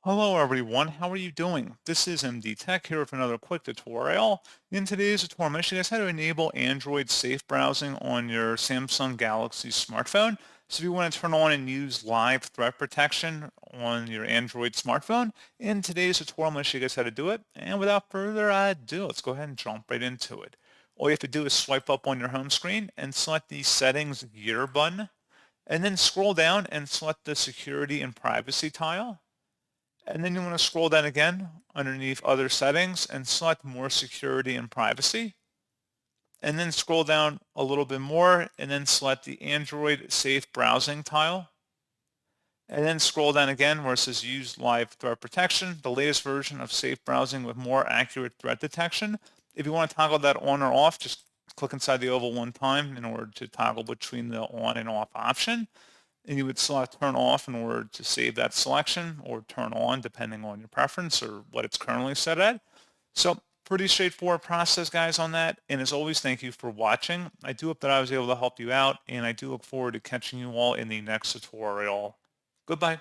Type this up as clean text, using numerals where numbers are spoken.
Hello everyone, how are you doing? This is MD Tech here with another quick tutorial. In today's tutorial, I'm going to show you guys how to enable Android safe browsing on your Samsung Galaxy smartphone. So if you want to turn on and use live threat protection on your Android smartphone, in today's tutorial, I'm going to show you guys how to do it. And without further ado, let's go ahead and jump right into it. All you have to do is swipe up on your home screen and select the Settings Gear button, and then scroll down and select the Security and Privacy tile. And then you want to scroll down again underneath other settings and select more security and privacy. And then scroll down a little bit more and then select the Android safe browsing tile. And then scroll down again where it says use live threat protection, the latest version of safe browsing with more accurate threat detection. If you want to toggle that on or off, just click inside the oval one time in order to toggle between the on and off option, and you would select turn off in order to save that selection, or turn on depending on your preference or what it's currently set at. So pretty straightforward process, guys, on that. And as always, thank you for watching. I do hope that I was able to help you out, and I do look forward to catching you all in the next tutorial. Goodbye.